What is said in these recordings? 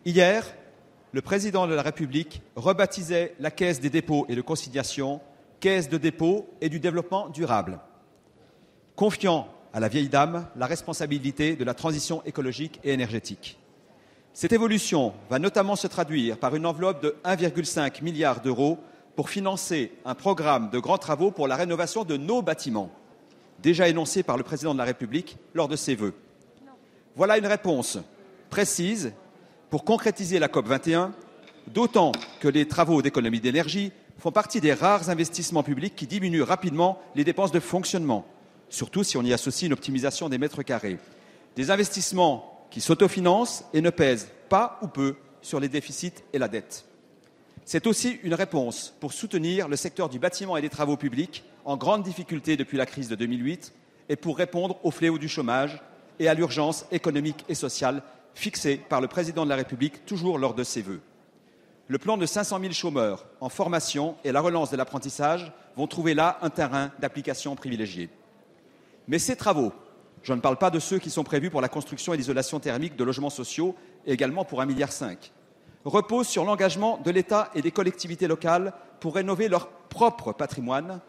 Hier, le président de la République rebaptisait la Caisse des dépôts et de consignation Caisse de dépôt et du développement durable, confiant à la vieille dame la responsabilité de la transition écologique et énergétique. Cette évolution va notamment se traduire par une enveloppe de 1,5 milliard d'euros pour financer un programme de grands travaux pour la rénovation de nos bâtiments, déjà énoncé par le président de la République lors de ses vœux. Voilà une réponse précise pour concrétiser la COP21, d'autant que les travaux d'économie d'énergie font partie des rares investissements publics qui diminuent rapidement les dépenses de fonctionnement, surtout si on y associe une optimisation des mètres carrés. Des investissements qui s'autofinancent et ne pèsent pas ou peu sur les déficits et la dette. C'est aussi une réponse pour soutenir le secteur du bâtiment et des travaux publics en grande difficulté depuis la crise de 2008 et pour répondre au fléau du chômage et à l'urgence économique et sociale fixée par le président de la République toujours lors de ses vœux. Le plan de 500 000 chômeurs en formation et la relance de l'apprentissage vont trouver là un terrain d'application privilégié. Mais ces travaux, je ne parle pas de ceux qui sont prévus pour la construction et l'isolation thermique de logements sociaux, et également pour 1,5 milliard, reposent sur l'engagement de l'État et des collectivités locales pour rénover leur propre patrimoine,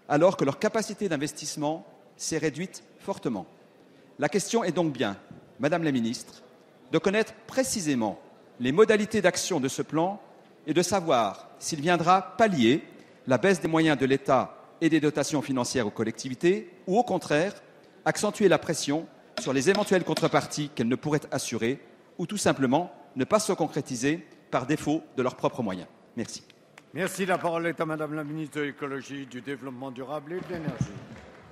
alors que leur capacité d'investissement s'est réduite fortement. La question est donc bien, Madame la Ministre, de connaître précisément les modalités d'action de ce plan et de savoir s'il viendra pallier la baisse des moyens de l'État et des dotations financières aux collectivités, ou au contraire, accentuer la pression sur les éventuelles contreparties qu'elles ne pourraient assurer, ou tout simplement ne pas se concrétiser par défaut de leurs propres moyens. Merci. Merci. La parole est à Madame la ministre de l'Écologie, du Développement durable et de l'Énergie.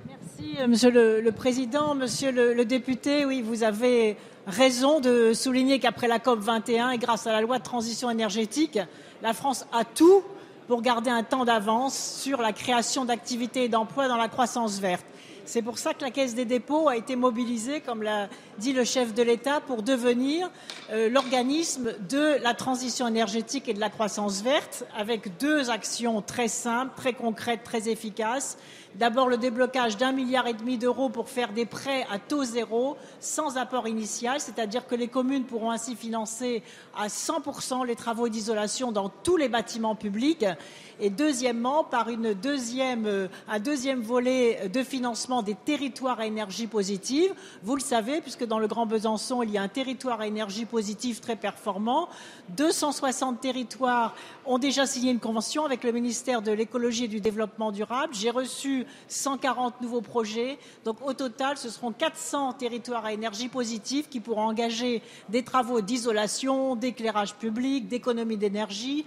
Merci, Monsieur le Président. Monsieur le député, oui, vous avez raison de souligner qu'après la COP21 et grâce à la loi de transition énergétique, la France a tout pour garder un temps d'avance sur la création d'activités et d'emplois dans la croissance verte. C'est pour ça que la Caisse des dépôts a été mobilisée, comme l'a dit le chef de l'État, pour devenir l'organisme de la transition énergétique et de la croissance verte, avec 2 actions très simples, très concrètes, très efficaces. D'abord, le déblocage d'1,5 milliard d'euros pour faire des prêts à taux zéro, sans apport initial, c'est-à-dire que les communes pourront ainsi financer à 100% les travaux d'isolation dans tous les bâtiments publics. Et deuxièmement, par un deuxième volet de financement des territoires à énergie positive. Vous le savez, puisque dans le Grand Besançon, il y a un territoire à énergie positive très performant. 260 territoires ont déjà signé une convention avec le ministère de l'Écologie et du Développement durable. J'ai reçu 140 nouveaux projets. Donc au total, ce seront 400 territoires à énergie positive qui pourront engager des travaux d'isolation, d'éclairage public, d'économie d'énergie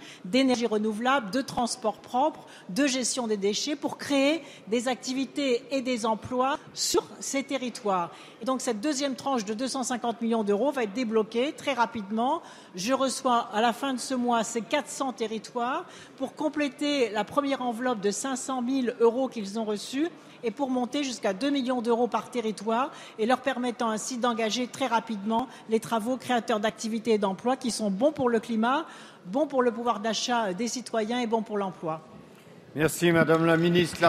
renouvelable, de transport propre, de gestion des déchets pour créer des activités et des emplois sur ces territoires. Et donc cette deuxième tranche de 250 millions d'euros va être débloquée très rapidement. Je reçois à la fin de ce mois ces 400 territoires pour compléter la première enveloppe de 500 000 euros qu'ils ont reçue et pour monter jusqu'à 2 millions d'euros par territoire et leur permettant ainsi d'engager très rapidement les travaux créateurs d'activités et d'emplois qui sont bons pour le climat, bons pour le pouvoir d'achat des citoyens et bons pour l'emploi. Merci Madame la ministre.